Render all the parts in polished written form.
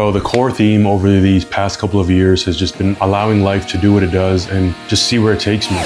bro, the core theme over these past couple of years has just been allowing life to do what it does and just see where it takes me.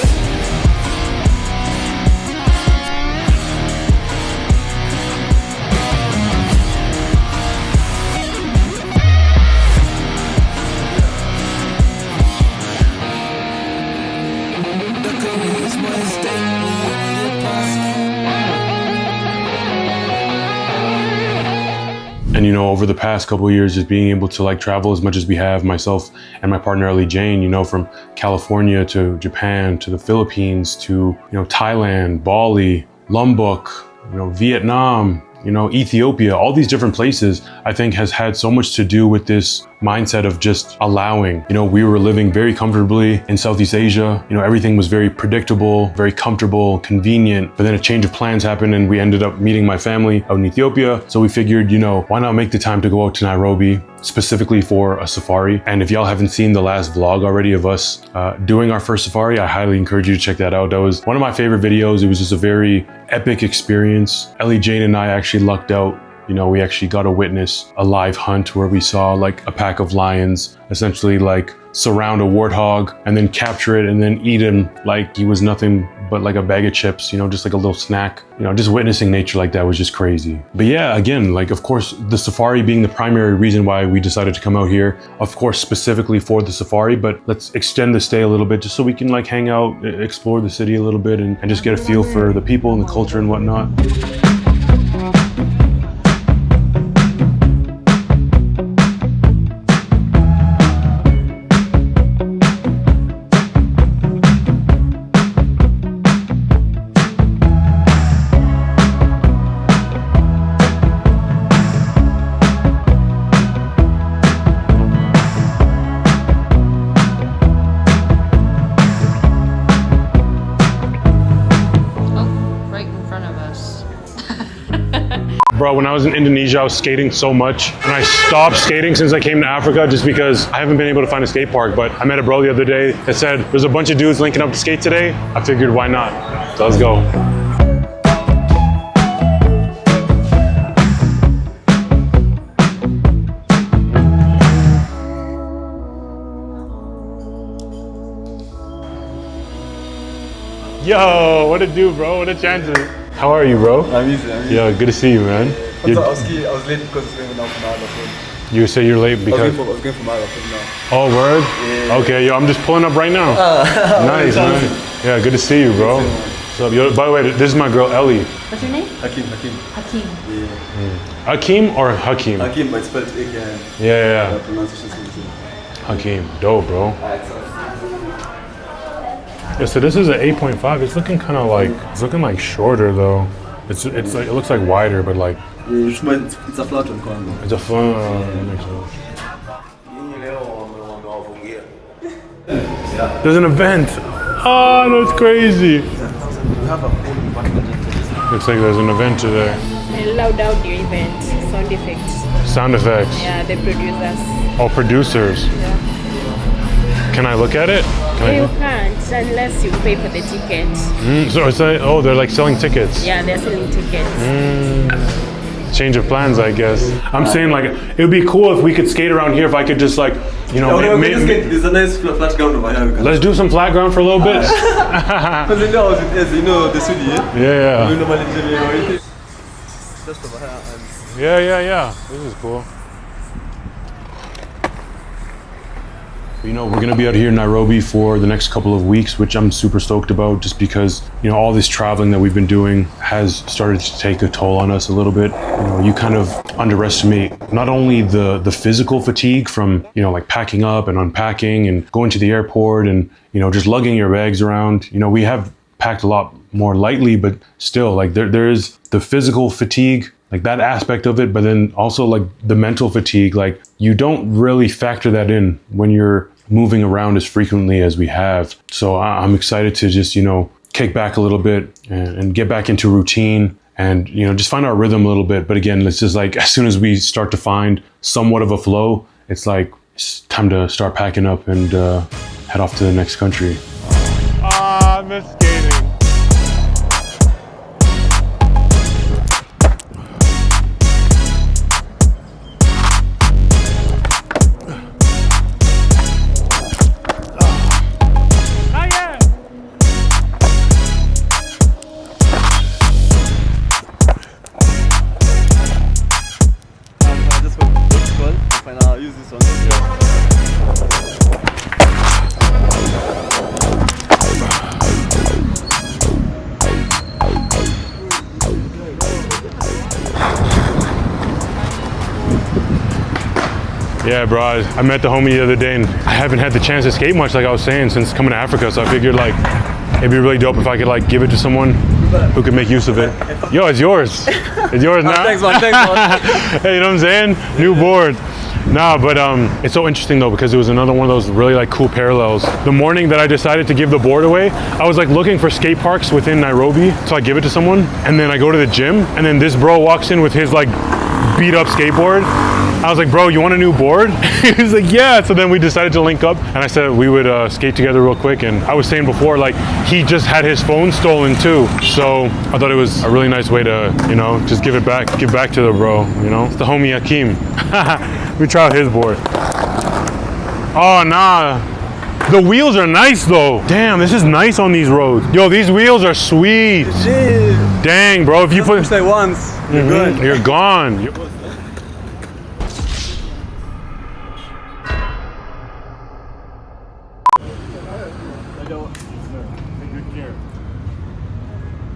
And you know, over the past couple of years, just being able to like travel as much as we have, myself and my partner Ellie Jane, you know, from California to Japan to the Philippines to, you know, Thailand, Bali, Lombok, you know, Vietnam, you know, Ethiopia, all these different places, I think has had so much to do with this mindset of just allowing. You know, we were living very comfortably in Southeast Asia. You know, everything was very predictable, very comfortable, convenient. But then a change of plans happened and we ended up meeting my family out in Ethiopia. So we figured, you know, why not make the time to go out to Nairobi specifically for a safari? And if y'all haven't seen the last vlog already of us doing our first safari, I highly encourage you to check that out. That was one of my favorite videos. It was just a very epic experience. Ellie Jane and I actually lucked out. You know, we actually got to witness a live hunt where we saw like a pack of lions essentially like surround a warthog and then capture it and then eat him like he was nothing but like a bag of chips, you know, just like a little snack. You know, just witnessing nature like that was just crazy. But yeah, again, like of course, the safari being the primary reason why we decided to come out here, of course, specifically for the safari, but let's extend the stay a little bit just so we can like hang out, explore the city a little bit and just get a feel for the people and the culture and whatnot. Bro, when I was in Indonesia, I was skating so much and I stopped skating since I came to Africa just because I haven't been able to find a skate park. But I met a bro the other day that said there's a bunch of dudes linking up to skate today. I figured why not? So let's go. Yo, what it do, bro? What a chances? How are you, bro? I'm easy. Yeah, good to see you, man. I was late because I was going for marathon. You say you're late because... I was going for marathon now. Oh, word? Yeah. Okay, yo, I'm just pulling up right now. Nice, man. Yeah, good to see you, bro. What's up? Yo, by the way, this is my girl, Ellie. What's your name? Hakim. Hakim. Yeah. Hakim or Hakim? Hakim, but it's spelled A-K-I-M. Yeah. Pronunciation is the same. Hakim, dope, bro. Yeah, so this is an 8.5. It's looking kind of like, it's looking like shorter though. It's like, it looks like wider, but like. Yeah, it's a flat one, kind of. It's a flat, that makes sense. There's an event. Oh, that's crazy. Looks like there's an event today. Loud audio event, sound effects. Sound effects. Yeah, the producers. Oh, producers. Yeah. Can I look at it? You can't unless you pay for the ticket. So it's like, oh, they're like selling tickets. Yeah, they're selling tickets. Change of plans, I guess. I'm saying like, it would be cool if we could skate around here, if I could just like, you know, there's a nice flat ground over here. Let's do some flat ground for a little bit. Because you know the city, Yeah. We normally just over here. Yeah. This is cool. You know, we're gonna be out here in Nairobi for the next couple of weeks, which I'm super stoked about just because, you know, all this traveling that we've been doing has started to take a toll on us a little bit. You know, you kind of underestimate not only the physical fatigue from, you know, like packing up and unpacking and going to the airport and, you know, just lugging your bags around. You know, we have packed a lot more lightly, but still like there is the physical fatigue, like that aspect of it, but then also like the mental fatigue, like you don't really factor that in when you're moving around as frequently as we have. So I'm excited to just, you know, kick back a little bit and get back into routine and, you know, just find our rhythm a little bit. But again, it's just like, as soon as we start to find somewhat of a flow, it's like, it's time to start packing up and head off to the next country. I miss skating. fine. I'll use this one. Yeah, bro, I met the homie the other day and I haven't had the chance to skate much, like I was saying, since coming to Africa. So I figured like it'd be really dope if I could like give it to someone who could make use of it. Yo, it's yours. It's yours now. Thanks, man. Hey, you know what I'm saying? New board. Nah, but it's so interesting though, because it was another one of those really like cool parallels. The morning that I decided to give the board away, I was like looking for skate parks within Nairobi, so I give it to someone, and then I go to the gym, and then this bro walks in with his like beat up skateboard. I was like, bro, you want a new board? He was like, yeah. So then we decided to link up, and I said we would skate together real quick. And I was saying before, like, he just had his phone stolen too. So I thought it was a really nice way to, you know, just give back to the bro, you know? It's the homie Akeem. We try out his board. Oh, nah. The wheels are nice though. Damn, this is nice on these roads. Yo, these wheels are sweet. Dang, bro, if you put... Say once, you're good. You're gone.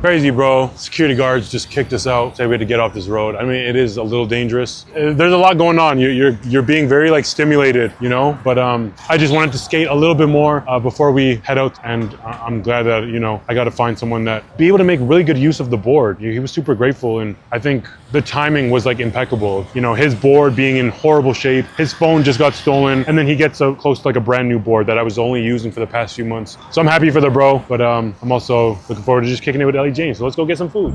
Crazy, bro. Security guards just kicked us out, said we had to get off this road. I mean, it is a little dangerous. There's a lot going on. You're being very like stimulated, you know. But I just wanted to skate a little bit more before we head out, and I'm glad that, you know, I got to find someone that be able to make really good use of the board. He was super grateful, and I think the timing was like impeccable. You know, his board being in horrible shape, his phone just got stolen, and then he gets so close to like a brand new board that I was only using for the past few months. So I'm happy for the bro, but I'm also looking forward to just kicking it with Ellie Jane. So let's go get some food.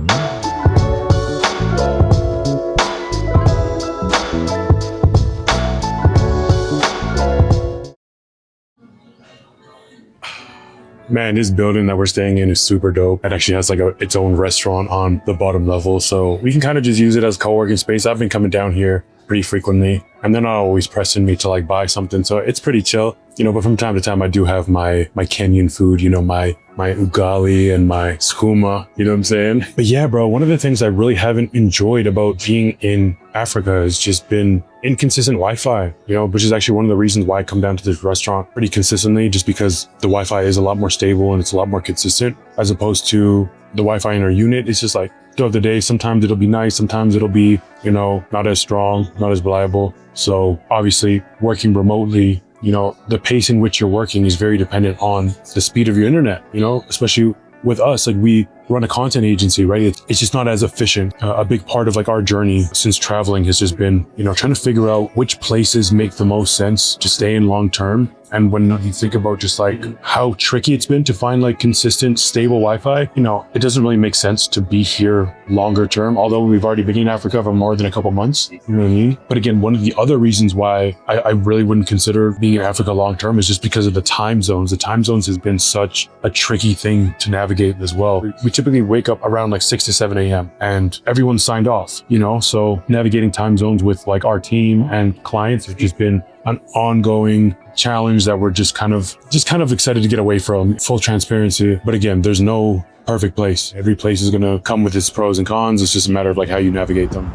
Man, this building that we're staying in is super dope. It actually has like its own restaurant on the bottom level, so we can kind of just use it as co-working space. I've been coming down here pretty frequently, and they're not always pressing me to like buy something, so it's pretty chill, you know. But from time to time, I do have my Kenyan food, you know, my ugali and my skuma, you know what I'm saying? But yeah, bro, one of the things I really haven't enjoyed about being in Africa has just been inconsistent Wi-Fi, you know, which is actually one of the reasons why I come down to this restaurant pretty consistently, just because the Wi-Fi is a lot more stable and it's a lot more consistent, as opposed to the Wi-Fi in our unit. It's just like throughout the day, sometimes it'll be nice, sometimes it'll be, you know, not as strong, not as reliable. So obviously working remotely, you know, the pace in which you're working is very dependent on the speed of your internet, you know, especially with us. Like, we run a content agency, right? It's just not as efficient. A big part of like our journey since traveling has just been, you know, trying to figure out which places make the most sense to stay in long term. And when you think about just like how tricky it's been to find like consistent, stable Wi-Fi, you know, it doesn't really make sense to be here longer term, although we've already been in Africa for more than a couple months, you know what I mean? But again, one of the other reasons why I really wouldn't consider being in Africa long term is just because of the time zones. The time zones has been such a tricky thing to navigate as well. We typically wake up around like 6 to 7 a.m. and everyone's signed off, you know? So navigating time zones with like our team and clients has just been an ongoing challenge that we're just kind of excited to get away from. Full transparency. But again, there's no perfect place. Every place is going to come with its pros and cons. It's just a matter of like how you navigate them.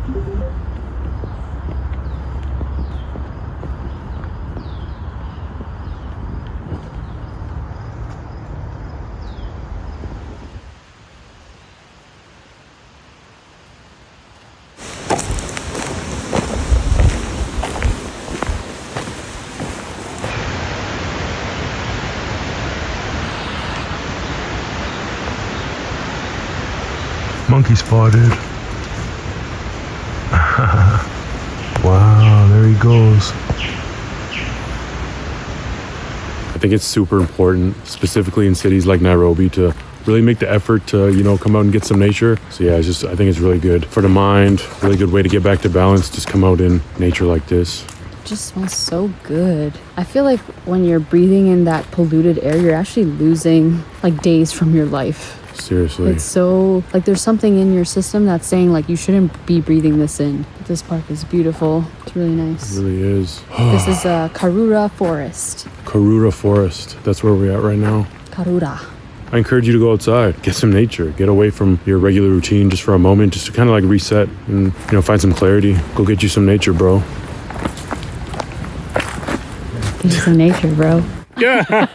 Monkey spotted. Wow, there he goes. I think it's super important, specifically in cities like Nairobi, to really make the effort to, you know, come out and get some nature. So yeah, I think it's really good for the mind, really good way to get back to balance, just come out in nature like this. It just smells so good. I feel like when you're breathing in that polluted air, you're actually losing like days from your life. Seriously. It's so, like, there's something in your system that's saying, like, you shouldn't be breathing this in. This park is beautiful. It's really nice. It really is. This is Karura Forest. Karura Forest. That's where we're at right now. Karura. I encourage you to go outside, get some nature, get away from your regular routine just for a moment, just to kind of like reset and, you know, find some clarity. Go get you some nature, bro. Get you some nature, bro. Yeah.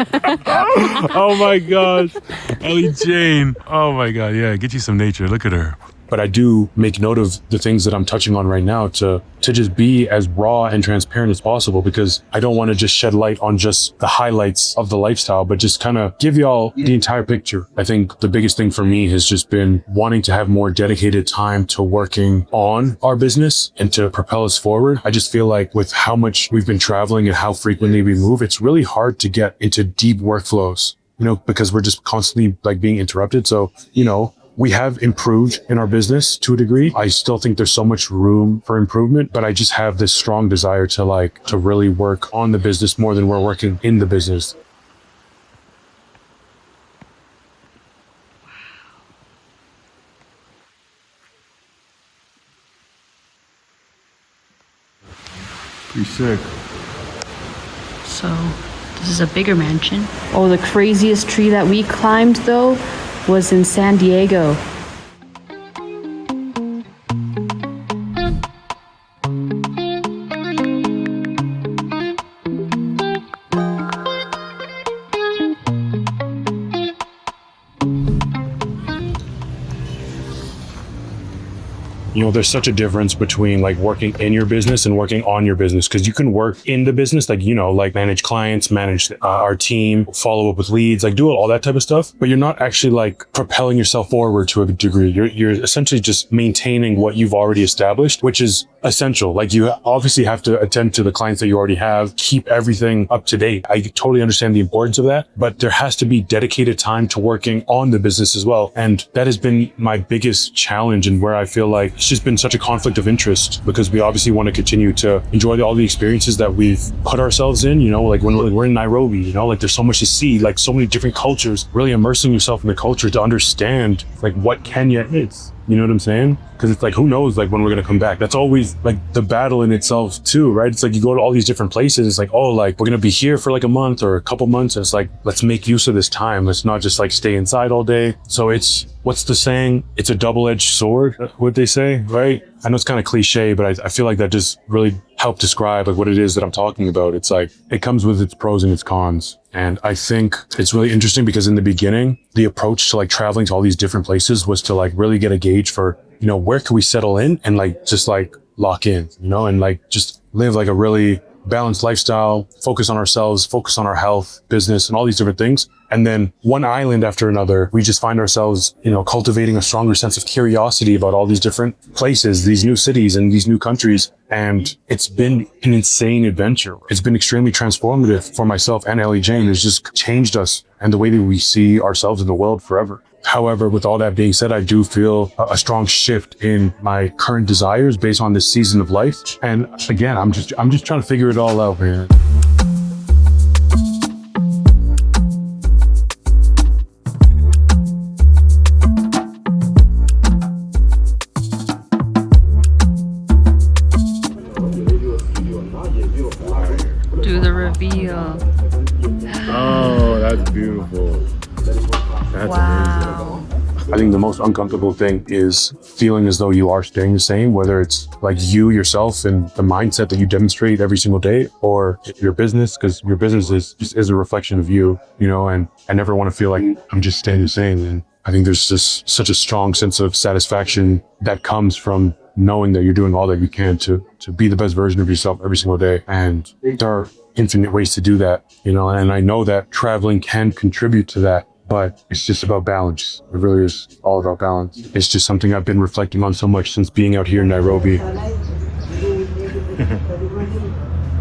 Oh my gosh. Ellie Jane. Oh my God. Yeah. Get you some nature. Look at her. But I do make note of the things that I'm touching on right now to just be as raw and transparent as possible, because I don't want to just shed light on just the highlights of the lifestyle, but just kind of give y'all the entire picture. I think the biggest thing for me has just been wanting to have more dedicated time to working on our business and to propel us forward. I just feel like with how much we've been traveling and how frequently we move, it's really hard to get into deep workflows, because we're just constantly like being interrupted. So, we have improved in our business to a degree. I still think there's so much room for improvement, but I just have this strong desire to really work on the business more than we're working in the business. Pretty sick. So, this is a bigger mansion. Oh, the craziest tree that we climbed, though, was in San Diego. There's such a difference between like working in your business and working on your business, because you can work in the business, like manage clients, manage our team, follow up with leads, like do all that type of stuff, but you're not actually like propelling yourself forward to a degree. You're essentially just maintaining what you've already established, which is essential. Like you obviously have to attend to the clients that you already have, keep everything up to date. I totally understand the importance of that, but there has to be dedicated time to working on the business as well. And that has been my biggest challenge, and where I feel like it's just been such a conflict of interest, because we obviously want to continue to enjoy all the experiences that we've put ourselves in, like when we're in Nairobi, like there's so much to see, like so many different cultures, really immersing yourself in the culture to understand like what Kenya is. You know what I'm saying? Because it's like, who knows, like when we're going to come back. That's always like the battle in itself too, right? It's like you go to all these different places. It's like, oh, like we're going to be here for like a month or a couple months. And it's like, let's make use of this time. Let's not just like stay inside all day. So it's, what's the saying? It's a double-edged sword, what they say, right? I know it's kind of cliche, but I feel like that just really helped describe like what it is that I'm talking about. It's like, it comes with its pros and its cons. And I think it's really interesting because in the beginning, the approach to like traveling to all these different places was to like really get a gauge for, where can we settle in and like just like lock in, and like just live like a really balanced lifestyle, focus on ourselves, focus on our health, business, and all these different things. And then one island after another, we just find ourselves, cultivating a stronger sense of curiosity about all these different places, these new cities and these new countries. And it's been an insane adventure. It's been extremely transformative for myself and Ellie Jane. It's just changed us and the way that we see ourselves in the world forever. However, with all that being said, I do feel a strong shift in my current desires based on this season of life. And again, I'm just trying to figure it all out, man. Do the reveal. Oh, that's beautiful. That's Wow. amazing. I think the most uncomfortable thing is feeling as though you are staying the same, whether it's like you yourself and the mindset that you demonstrate every single day, or your business, because your business is a reflection of you, and I never want to feel like I'm just staying the same. And I think there's just such a strong sense of satisfaction that comes from knowing that you're doing all that you can to be the best version of yourself every single day. And there are infinite ways to do that, and I know that traveling can contribute to that. But it's just about balance. It really is all about balance. It's just something I've been reflecting on so much since being out here in Nairobi.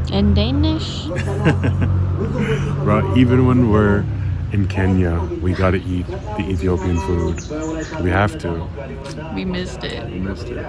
In Danish? Bro, even when we're in Kenya, we gotta eat the Ethiopian food. We have to. We missed it. We missed it.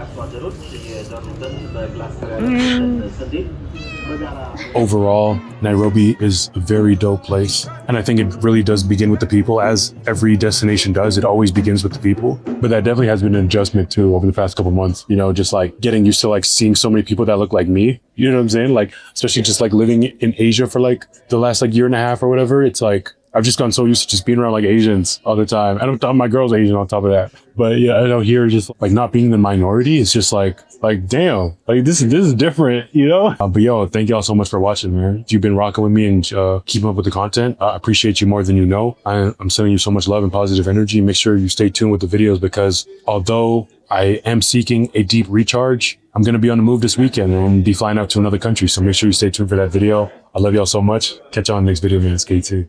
Overall, Nairobi is a very dope place. And I think it really does begin with the people, as every destination does. It always begins with the people. But that definitely has been an adjustment too over the past couple months, just like getting used to like seeing so many people that look like me. You know what I'm saying? Like, especially just like living in Asia for like the last like year and a half or whatever. It's like, I've just gotten so used to just being around like Asians all the time. And my girl's Asian on top of that. But yeah, I know here just like not being the minority, it's just like damn, like this is different, you know? But yo, thank y'all so much for watching, man. You've been rocking with me and keeping up with the content. I appreciate you more than you know. I'm sending you so much love and positive energy. Make sure you stay tuned with the videos because although I am seeking a deep recharge, I'm going to be on the move this weekend and be flying out to another country. So make sure you stay tuned for that video. I love y'all so much. Catch y'all in the next video, man. It's KT.